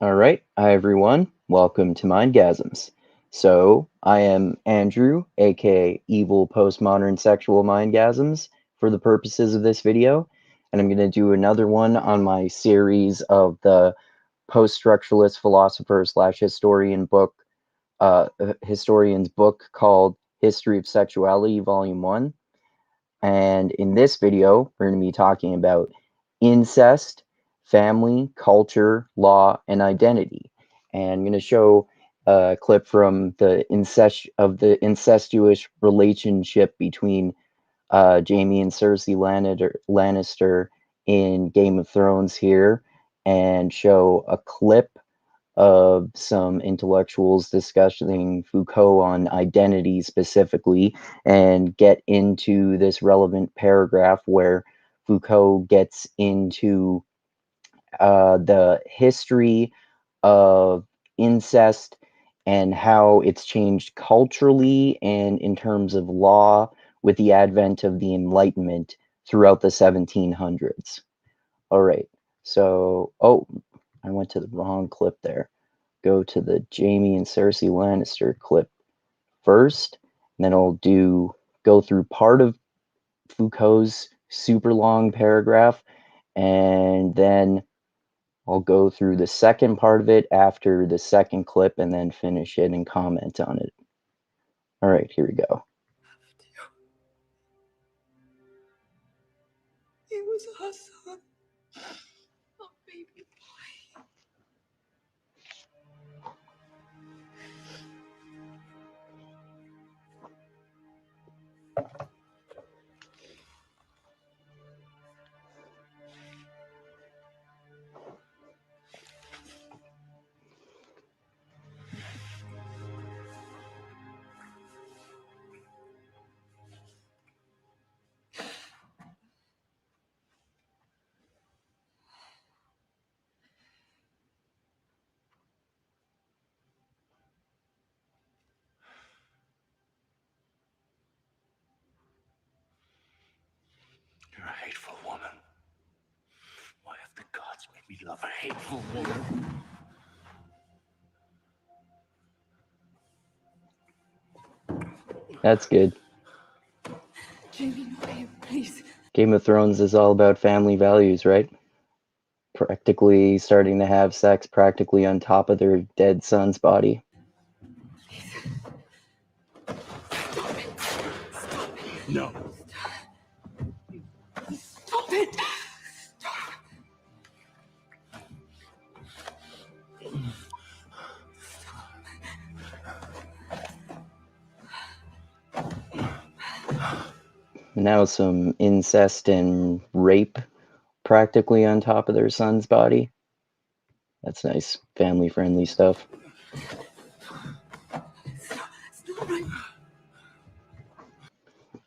All right, hi everyone. Welcome to Mindgasms. So, I am Andrew, aka Evil Postmodern Sexual Mindgasms, for the purposes of this video, and I'm going to do another one on my series of the post-structuralist philosopher slash historian's book called History of Sexuality, Volume 1. And in this video, we're going to be talking about incest, family, culture, law, and identity. And I'm going to show a clip from the incestuous relationship between Jaime and Cersei Lannister in Game of Thrones here, and show a clip of some intellectuals discussing Foucault on identity specifically, and get into this relevant paragraph where Foucault gets into the history of incest and how it's changed culturally and in terms of law with the advent of the Enlightenment throughout the 1700s. All right, so, I went to the wrong clip there. Go to the Jaime and Cersei Lannister clip first, and then I'll go through part of Foucault's super long paragraph, and then I'll go through the second part of it after the second clip, and then finish it and comment on it. All right, here we go. It was our son, our baby boy. You're a hateful woman. Why have the gods made me love a hateful woman? That's good. Jaime, no, babe, please. Game of Thrones is all about family values, right? Practically starting to have sex practically on top of their dead son's body. Stop it. Stop it. No. Stop it. Stop. Now some incest and rape practically on top of their son's body. That's nice, family-friendly stuff. It's not right.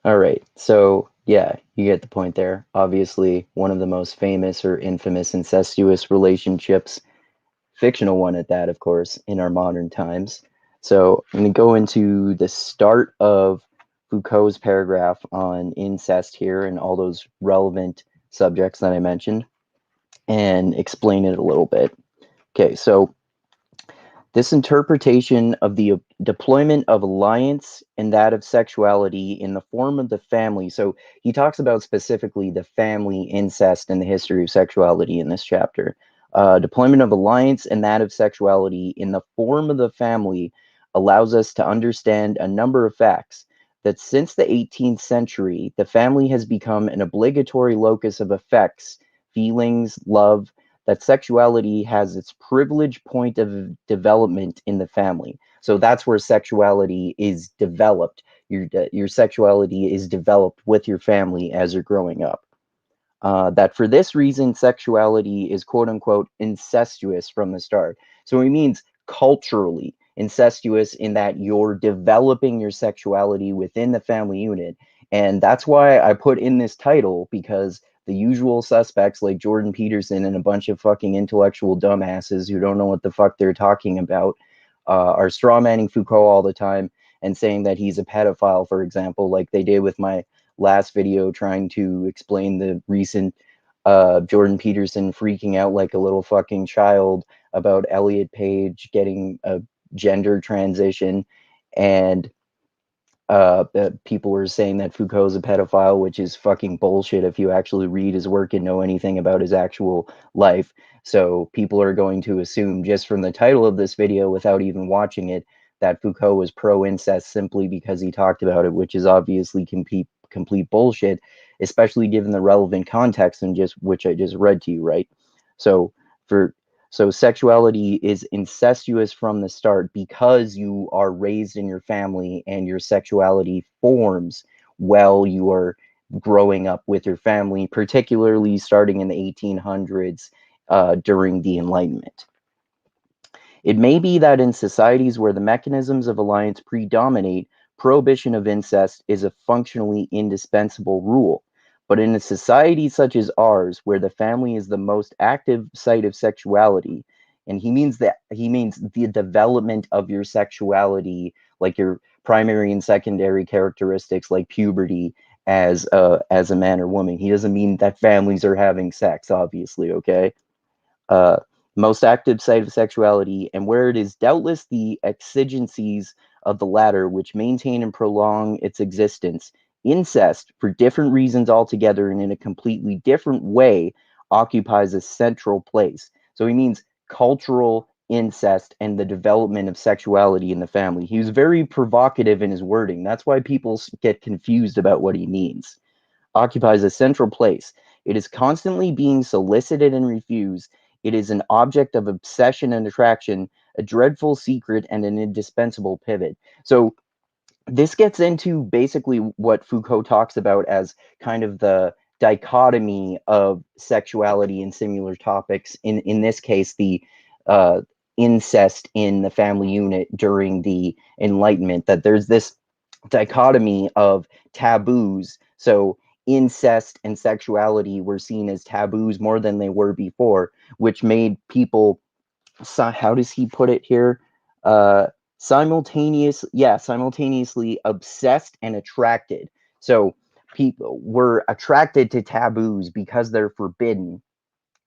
All right, so yeah, you get the point there. Obviously, one of the most famous or infamous incestuous relationships, fictional one at that, of course, in our modern times. So I'm going to go into the start of Foucault's paragraph on incest here and all those relevant subjects that I mentioned, and explain it a little bit. Okay, so this interpretation of the deployment of alliance and that of sexuality in the form of the family. So he talks about specifically the family incest and the history of sexuality in this chapter. Deployment of alliance and that of sexuality in the form of the family allows us to understand a number of facts. That since the 18th century, the family has become an obligatory locus of affects, feelings, love, that sexuality has its privileged point of development in the family. So that's where sexuality is developed. Your sexuality is developed with your family as you're growing up. That for this reason, sexuality is quote unquote incestuous from the start. So it means culturally incestuous in that you're developing your sexuality within the family unit. And that's why I put in this title, because the usual suspects like Jordan Peterson and a bunch of fucking intellectual dumbasses who don't know what the fuck they're talking about are strawmanning Foucault all the time and saying that he's a pedophile, for example, like they did with my last video trying to explain the recent Jordan Peterson freaking out like a little fucking child about Elliot Page getting a gender transition, and people were saying that Foucault is a pedophile, which is fucking bullshit if you actually read his work and know anything about his actual life. So people are going to assume just from the title of this video, without even watching it, that Foucault was pro-incest simply because he talked about it, which is obviously complete bullshit, especially given the relevant context and just which I just read to you, right? So for so sexuality is incestuous from the start because you are raised in your family and your sexuality forms while you are growing up with your family, particularly starting in the 1800s during the Enlightenment. It may be that in societies where the mechanisms of alliance predominate, prohibition of incest is a functionally indispensable rule. But in a society such as ours, where the family is the most active site of sexuality, and he means the development of your sexuality, like your primary and secondary characteristics, like puberty as a man or woman. He doesn't mean that families are having sex, obviously. Okay. uh, Most active site of sexuality, and where it is doubtless the exigencies of the latter which maintain and prolong its existence. Incest, for different reasons altogether and in a completely different way, occupies a central place. So he means cultural incest and the development of sexuality in the family. He was very provocative in his wording. That's why people get confused about what he means. Occupies a central place. It is constantly being solicited and refused. It is an object of obsession and attraction, a dreadful secret, and an indispensable pivot. So this gets into basically what Foucault talks about as kind of the dichotomy of sexuality and similar topics. In this case, the uh, incest in the family unit during the Enlightenment. That there's this dichotomy of taboos. So incest and sexuality were seen as taboos more than they were before, which made people, how does he put it here? Uh, simultaneously obsessed and attracted. So people were attracted to taboos because they're forbidden,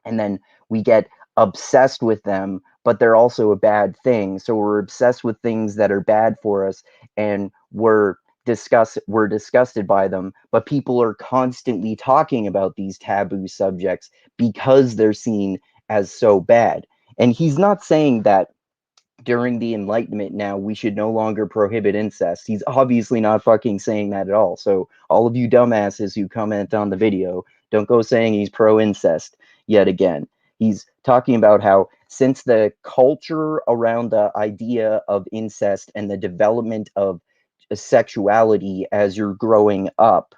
and then we get obsessed with them, but they're also a bad thing. So we're obsessed with things that are bad for us, and we're disgusted by them, but people are constantly talking about these taboo subjects because they're seen as so bad. And he's not saying that during the Enlightenment now we should no longer prohibit incest. He's obviously not fucking saying that at all. So all of you dumbasses who comment on the video, don't go saying he's pro incest yet again. He's talking about how since the culture around the idea of incest and the development of sexuality as you're growing up,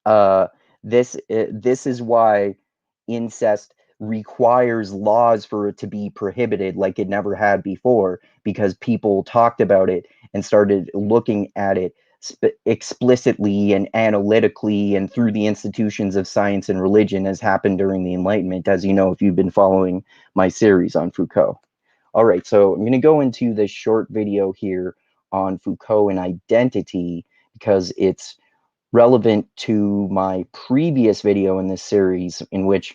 uh, this is why incest requires laws for it to be prohibited like it never had before, because people talked about it and started looking at it explicitly and analytically and through the institutions of science and religion, as happened during the Enlightenment, as you know if you've been following my series on Foucault. All right, so I'm going to go into this short video here on Foucault and identity because it's relevant to my previous video in this series, in which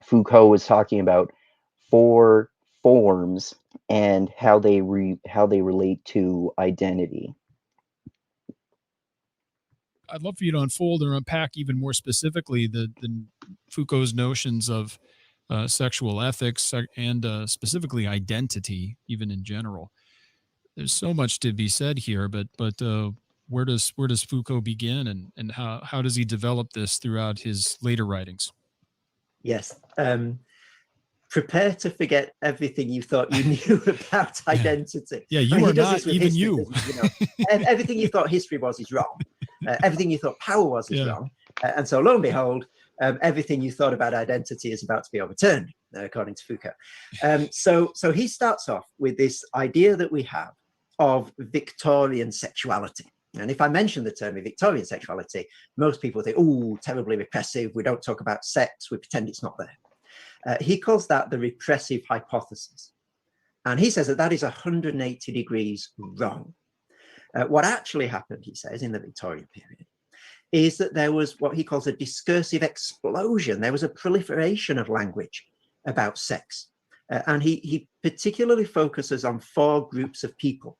Foucault was talking about four forms and how they relate to identity. I'd love for you to unfold or unpack even more specifically the Foucault's notions of sexual ethics and specifically identity, even in general. There's so much to be said here, but where does Foucault begin, and how does he develop this throughout his later writings? Yes. Prepare to forget everything you thought you knew about identity. Yeah, you are not even history, you. Everything you thought history was is wrong. Everything you thought power was is wrong. And so lo and behold, everything you thought about identity is about to be overturned, according to Foucault. So he starts off with this idea that we have of Victorian sexuality. And if I mention the term Victorian sexuality, most people think, oh, terribly repressive. We don't talk about sex. We pretend it's not there. He calls that the repressive hypothesis. And he says that that is 180 degrees wrong. What actually happened, he says, in the Victorian period, is that there was what he calls a discursive explosion. There was a proliferation of language about sex. And he particularly focuses on 4 groups of people.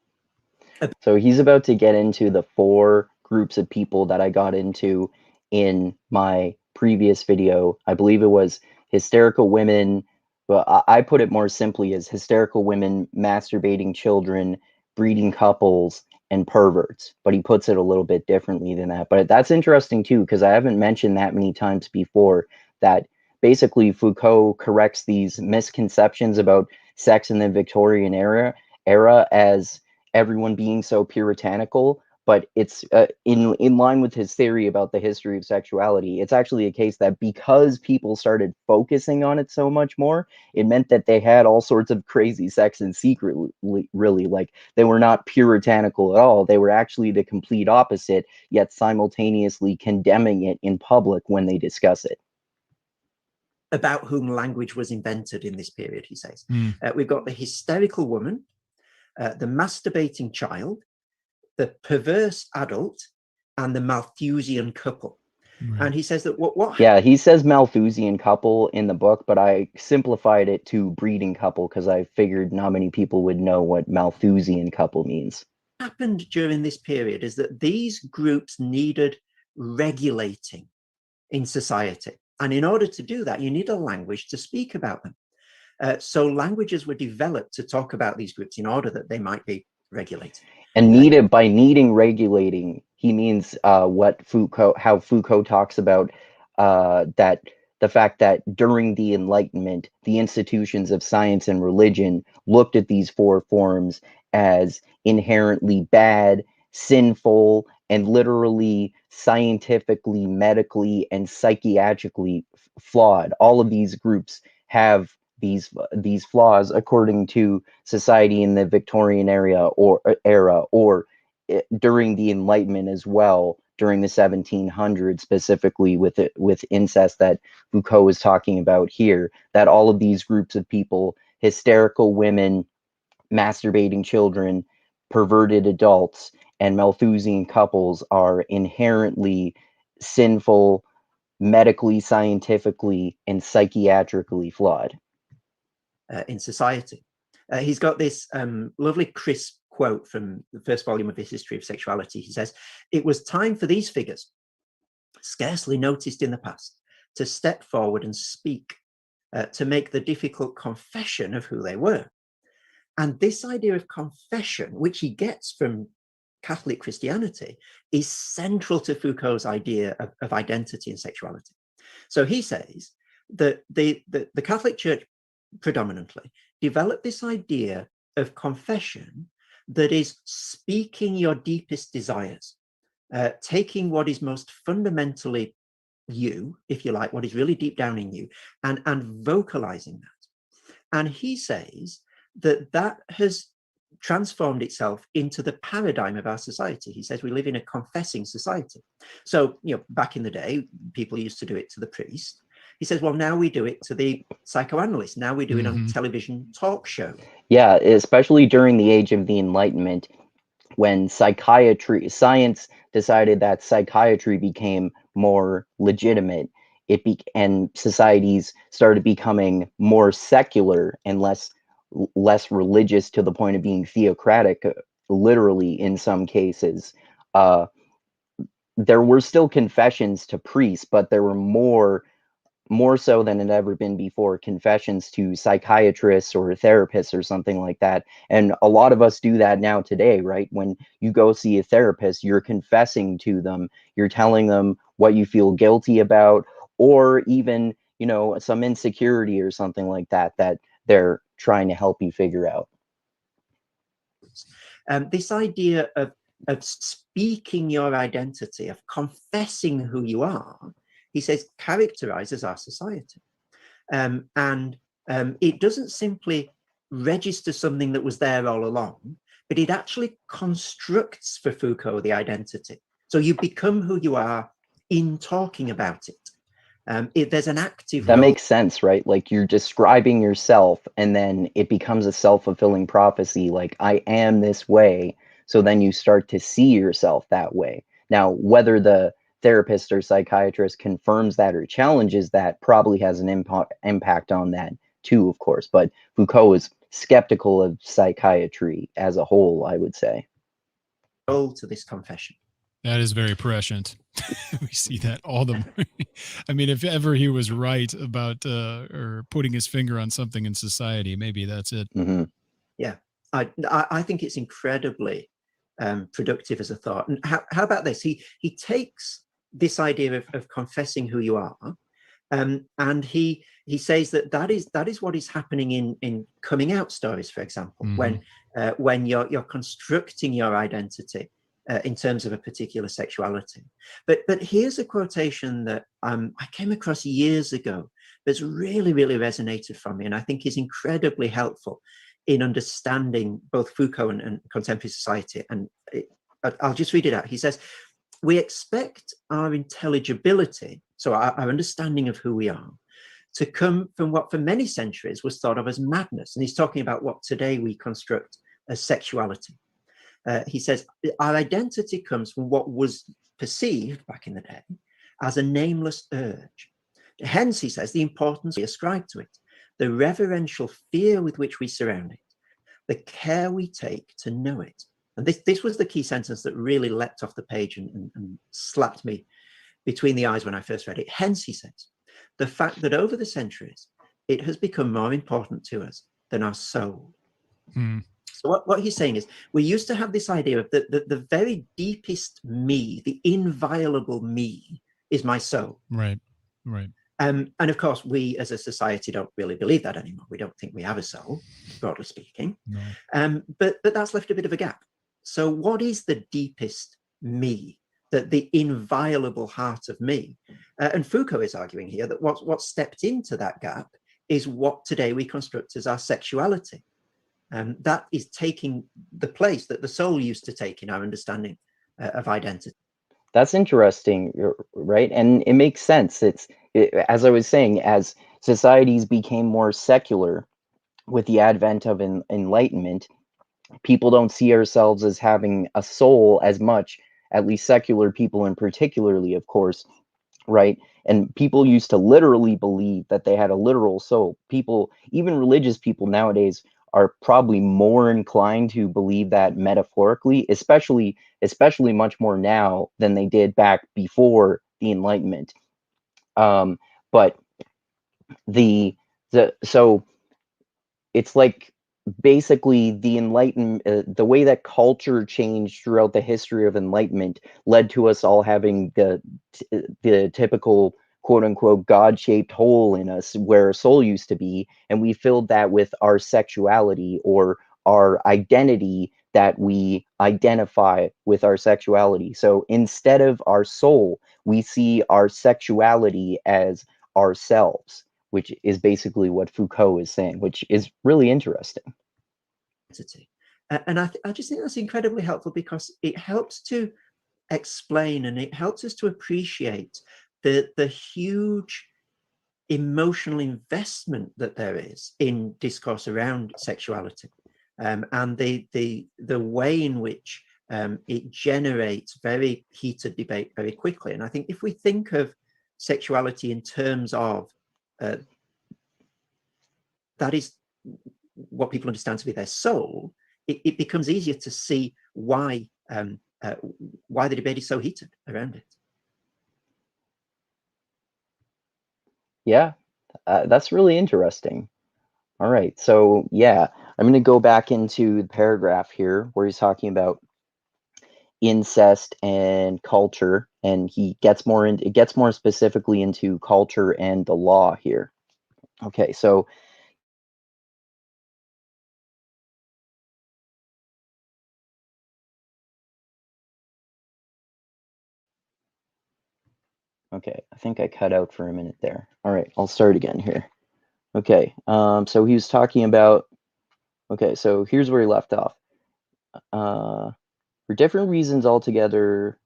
So he's about to get into the 4 groups of people that I got into in my previous video. I believe it was hysterical women. Well, I put it more simply as hysterical women, masturbating children, breeding couples, and perverts. But he puts it a little bit differently than that. But that's interesting too, because I haven't mentioned that many times before that basically Foucault corrects these misconceptions about sex in the Victorian era as everyone being so puritanical, but it's in line with his theory about the history of sexuality. It's actually a case that because people started focusing on it so much more, it meant that they had all sorts of crazy sex in secret, really. Like, they were not puritanical at all. They were actually the complete opposite, yet simultaneously condemning it in public when they discuss it. About whom language was invented in this period, he says. Mm. We've got the hysterical woman, the masturbating child, the perverse adult, and the Malthusian couple. Right. And he says that what Yeah, he says Malthusian couple in the book, but I simplified it to breeding couple because I figured not many people would know what Malthusian couple means. happened during this period is that these groups needed regulating in society. And in order to do that, you need a language to speak about them. So languages were developed to talk about these groups in order that they might be regulated. And by needing regulating, he means how Foucault talks about that the fact that during the Enlightenment, the institutions of science and religion looked at these 4 forms as inherently bad, sinful, and literally scientifically, medically, and psychiatrically flawed. All of these groups have these flaws according to society in the Victorian era or during the Enlightenment as well, during the 1700s, specifically with incest that Foucault is talking about here, that all of these groups of people, hysterical women, masturbating children, perverted adults, and Malthusian couples, are inherently sinful, medically, scientifically, and psychiatrically flawed. In society. He's got this lovely crisp quote from the first volume of his History of Sexuality. He says, "It was time for these figures, scarcely noticed in the past, to step forward and speak, to make the difficult confession of who they were." And this idea of confession, which he gets from Catholic Christianity, is central to Foucault's idea of identity and sexuality. So he says that the Catholic Church predominantly developed this idea of confession that is speaking your deepest desires, taking what is most fundamentally you, if you like, what is really deep down in you, and vocalizing that. And he says that has transformed itself into the paradigm of our society. He says we live in a confessing society. So, back in the day, people used to do it to the priest. He says, well, now we do it to the psychoanalyst. Now we do it on television talk show. Yeah, especially during the age of the Enlightenment, when science decided that psychiatry became more legitimate, and societies started becoming more secular and less religious, to the point of being theocratic, literally in some cases. There were still confessions to priests, but there were more so than it ever been before, confessions to psychiatrists or therapists or something like that. And a lot of us do that now today, right? When you go see a therapist, you're confessing to them, you're telling them what you feel guilty about, or even, some insecurity or something like that they're trying to help you figure out. This idea of speaking your identity, of confessing who you are, he says, characterizes our society. It doesn't simply register something that was there all along, but it actually constructs for Foucault the identity. So you become who you are in talking about it. There's an active that role. Makes sense, right? Like, you're describing yourself and then it becomes a self-fulfilling prophecy, like, I am this way. So then you start to see yourself that way. Now, whether the therapist or psychiatrist confirms that or challenges that probably has an impact on that too, of course, but Foucault was skeptical of psychiatry as a whole, I would say. To this confession. That is very prescient. We see that all the more. I mean, if ever he was right about or putting his finger on something in society, maybe that's it. Mm-hmm. Yeah, I think it's incredibly productive as a thought. And how about this? He takes this idea of confessing who you are, and he says that is what is happening in coming out stories, for example, when you're constructing your identity in terms of a particular sexuality. But here's a quotation that I came across years ago that's really resonated for me, and I think is incredibly helpful in understanding both Foucault and contemporary society. And I'll just read it out. He says, "We expect our intelligibility, so our understanding of who we are, to come from what for many centuries was thought of as madness." And he's talking about what today we construct as sexuality. He says, "Our identity comes from what was perceived back in the day as a nameless urge. Hence," he says, "the importance we ascribe to it, the reverential fear with which we surround it, the care we take to know it." And this was the key sentence that really leapt off the page and slapped me between the eyes when I first read it. "Hence," he says, "the fact that over the centuries, it has become more important to us than our soul." So what he's saying is, we used to have this idea of the very deepest me, the inviolable me, is my soul. Right. And of course, we as a society don't really believe that anymore. We don't think we have a soul, broadly speaking. No. But that's left a bit of a gap. So what is the deepest me, the inviolable heart of me? And Foucault is arguing here that what stepped into that gap is what today we construct as our sexuality. That is taking the place that the soul used to take in our understanding of identity. That's interesting, right? And it makes sense. As I was saying, as societies became more secular with the advent of Enlightenment, people don't see ourselves as having a soul as much, at least secular people in particularly, of course, right? And people used to literally believe that they had a literal soul. People, even religious people nowadays, are probably more inclined to believe that metaphorically, especially much more now than they did back before the Enlightenment. But so it's like basically the Enlightenment, the way that culture changed throughout the history of Enlightenment led to us all having the typical quote unquote God-shaped hole in us where a soul used to be, and we filled that with our sexuality or our identity that we identify with our sexuality. So instead of our soul, we see our sexuality as ourselves, which is basically what Foucault is saying, which is really interesting. And I just think that's incredibly helpful because it helps to explain and it helps us to appreciate the huge emotional investment that there is in discourse around sexuality, and the way in which it generates very heated debate very quickly. And I think if we think of sexuality in terms of that is what people understand to be their soul, it becomes easier to see why the debate is so heated around it. Yeah, that's really interesting. All right, so yeah, I'm going to go back into the paragraph here where he's talking about incest and culture, and it gets more specifically into culture and the law here. Okay, so okay, I think I cut out for a minute there. All right, I'll start again here. Okay, so he was talking about, okay, so here's where he left off. For different reasons altogether,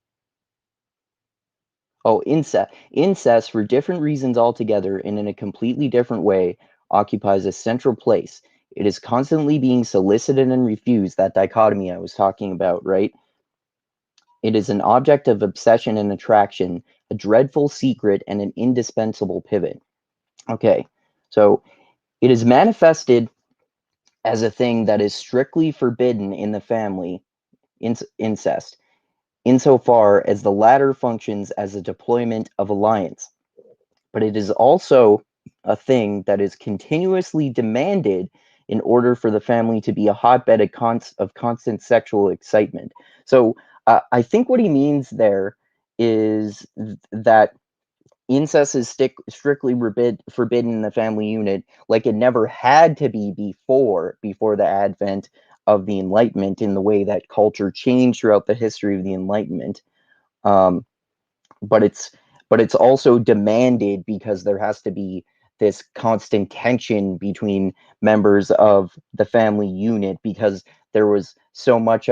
incest for different reasons altogether and in a completely different way occupies a central place. It is constantly being solicited and refused, that dichotomy I was talking about, right? It is an object of obsession and attraction, a dreadful secret and an indispensable pivot. Okay, so It is manifested as a thing that is strictly forbidden in the family, incest, insofar as the latter functions as a deployment of alliance. But it is also a thing that is continuously demanded in order for the family to be a hotbed of constant sexual excitement. So I think what he means there is that incest is strictly forbidden in the family unit, like it never had to be before the advent of the Enlightenment, in the way that culture changed throughout the history of the Enlightenment. Um, but it's also demanded because there has to be this constant tension between members of the family unit, because there was so much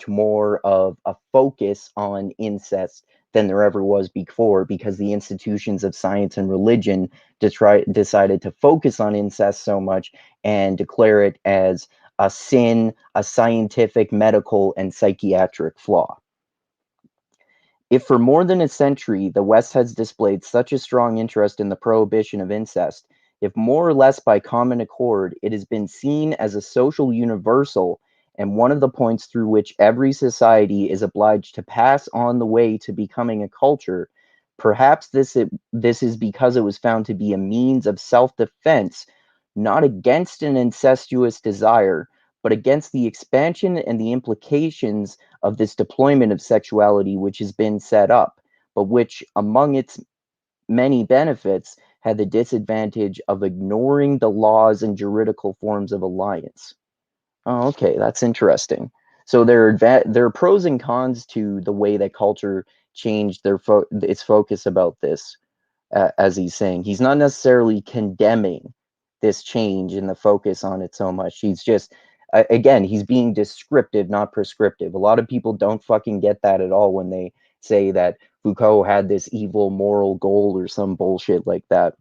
more of a focus on incest than there ever was before, because the institutions of science and religion decided to focus on incest so much and declare it as a sin, a scientific, medical, and psychiatric flaw. If for more than a century the West has displayed such a strong interest in the prohibition of incest, if more or less by common accord it has been seen as a social universal and one of the points through which every society is obliged to pass on the way to becoming a culture, perhaps this is because it was found to be a means of self-defense, not against an incestuous desire, but against the expansion and the implications of this deployment of sexuality which has been set up, but which, among its many benefits, had the disadvantage of ignoring the laws and juridical forms of alliance. Oh, okay, that's interesting. So there are pros and cons to the way that culture changed its focus about this, as he's saying. He's not necessarily condemning this change in the focus on it so much. He's just, again, he's being descriptive, not prescriptive. A lot of people don't fucking get that at all when they say that Foucault had this evil moral goal or some bullshit like that.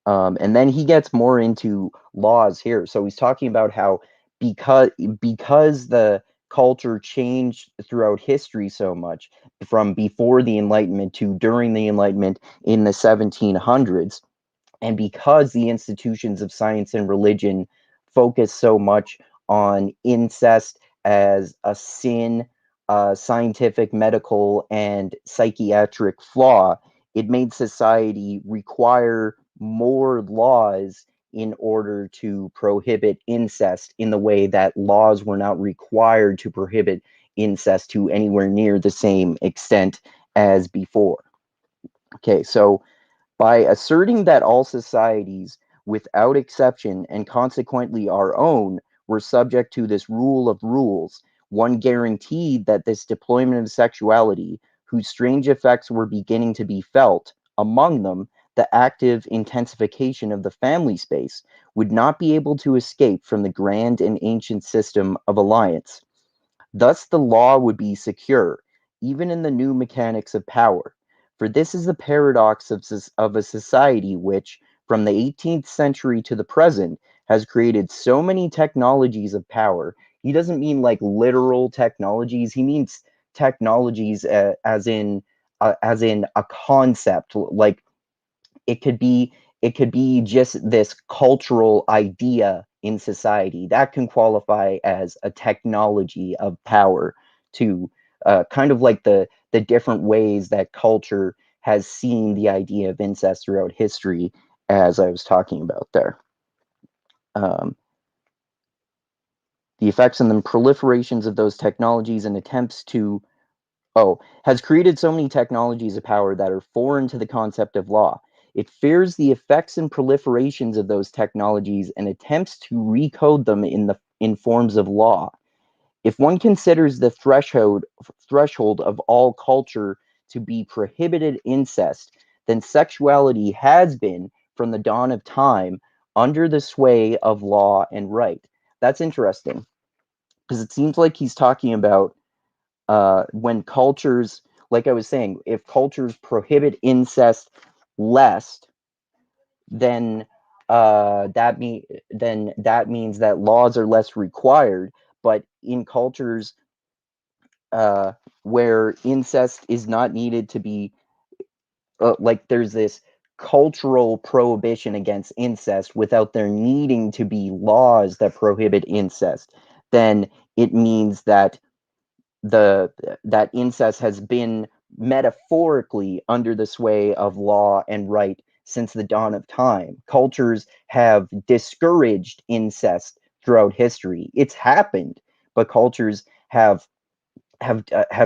And then he gets more into laws here. So he's talking about how because the culture changed throughout history so much, from before the Enlightenment to during the Enlightenment in the 1700s, and because the institutions of science and religion focus so much on incest as a sin, scientific, medical, and psychiatric flaw, it made society require more laws in order to prohibit incest, in the way that laws were not required to prohibit incest to anywhere near the same extent as before. Okay, so by asserting that all societies, without exception, and consequently our own, were subject to this rule of rules, one guaranteed that this deployment of sexuality, whose strange effects were beginning to be felt, among them the active intensification of the family space, would not be able to escape from the grand and ancient system of alliance. Thus the law would be secure, even in the new mechanics of power. For this is the paradox of a society which, from the 18th century to the present, has created so many technologies of power. He doesn't mean like literal technologies. He means technologies as in a concept. Like it could be just this cultural idea in society that can qualify as a technology of power, to kind of like the different ways that culture has seen the idea of incest throughout history, as I was talking about there. Um, the effects and the proliferations of those technologies and attempts to has created so many technologies of power that are foreign to the concept of law. It fears the effects and proliferations of those technologies and attempts to recode them in forms of law. If one considers the threshold of all culture to be prohibited incest, then sexuality has been, from the dawn of time, under the sway of law and right. That's interesting, because it seems like he's talking about when cultures, like I was saying, if cultures prohibit incest less, then that means that laws are less required. But in cultures where incest is not needed to be, like there's this cultural prohibition against incest without there needing to be laws that prohibit incest, then it means that that incest has been metaphorically under the sway of law and right since the dawn of time. Cultures have discouraged incest throughout history. It's happened, but cultures have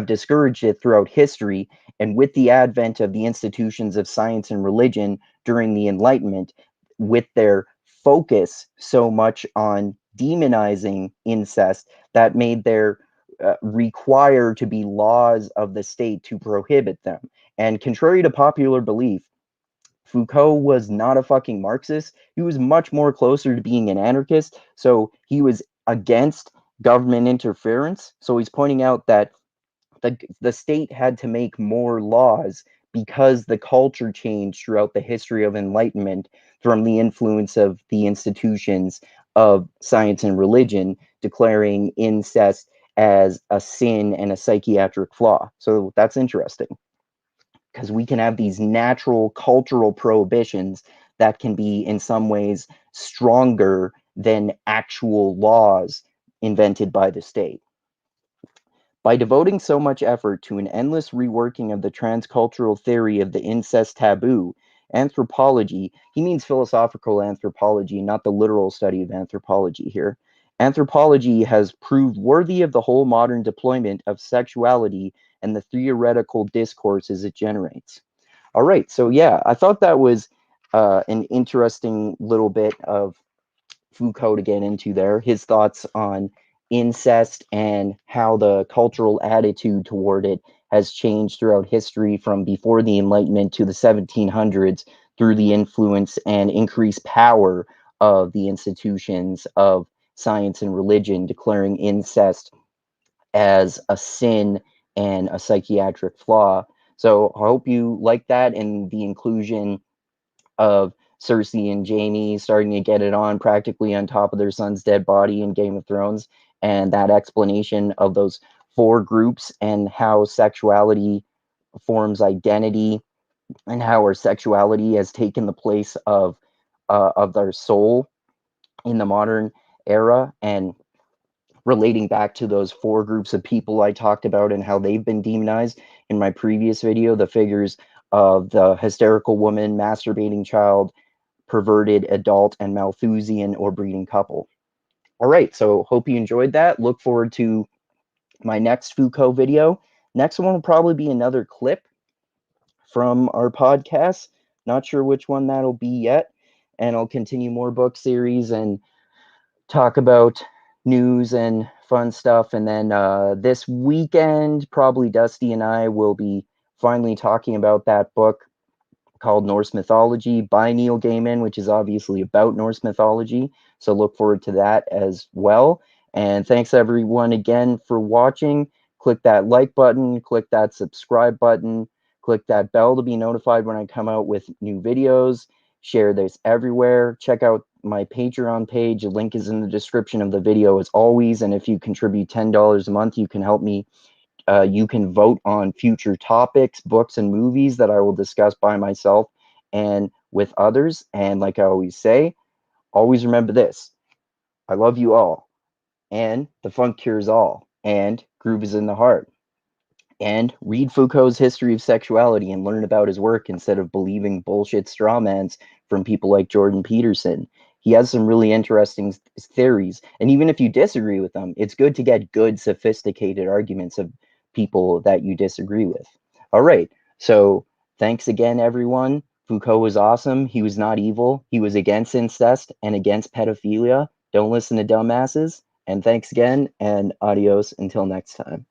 discouraged it throughout history. And with the advent of the institutions of science and religion during the Enlightenment, with their focus so much on demonizing incest, that made there require to be laws of the state to prohibit them. And contrary to popular belief, Foucault was not a fucking Marxist. He was much more closer to being an anarchist. So he was against government interference. So he's pointing out that the state had to make more laws because the culture changed throughout the history of enlightenment from the influence of the institutions of science and religion, declaring incest as a sin and a psychiatric flaw. So that's interesting, because we can have these natural cultural prohibitions that can be in some ways stronger than actual laws invented by the state. By devoting so much effort to an endless reworking of the transcultural theory of the incest taboo, anthropology, he means philosophical anthropology, not the literal study of anthropology here. Anthropology has proved worthy of the whole modern deployment of sexuality and the theoretical discourses it generates. All right, so yeah, I thought that was an interesting little bit of Foucault to get into there, his thoughts on incest and how the cultural attitude toward it has changed throughout history from before the Enlightenment to the 1700s through the influence and increased power of the institutions of science and religion, declaring incest as a sin and a psychiatric flaw. So I hope you like that, and the inclusion of Cersei and Jaime starting to get it on practically on top of their son's dead body in Game of Thrones, and that explanation of those four groups and how sexuality forms identity and how our sexuality has taken the place of their soul in the modern era, and relating back to those four groups of people I talked about and how they've been demonized in my previous video, the figures of the hysterical woman, masturbating child, perverted adult, and Malthusian or breeding couple. All right, so hope you enjoyed that. Look forward to my next Foucault video. Next one will probably be another clip from our podcast. Not sure which one that'll be yet. And I'll continue more book series and talk about news and fun stuff. And then this weekend, probably Dusty and I will be finally talking about that book called Norse Mythology by Neil Gaiman, which is obviously about Norse mythology. So look forward to that as well. And thanks everyone again for watching. Click that like button, click that subscribe button, click that bell to be notified when I come out with new videos. Share this everywhere. Check out my Patreon page. The link is in the description of the video as always. And if you contribute $10 a month, you can help me. You can vote on future topics, books, and movies that I will discuss by myself and with others. And like I always say, always remember this. I love you all. And the funk cures all. And groove is in the heart. And read Foucault's History of Sexuality and learn about his work instead of believing bullshit strawmans from people like Jordan Peterson. He has some really interesting theories. And even if you disagree with them, it's good to get good, sophisticated arguments of people that you disagree with. All right. So thanks again, everyone. Foucault was awesome. He was not evil. He was against incest and against pedophilia. Don't listen to dumbasses. And thanks again, and adios until next time.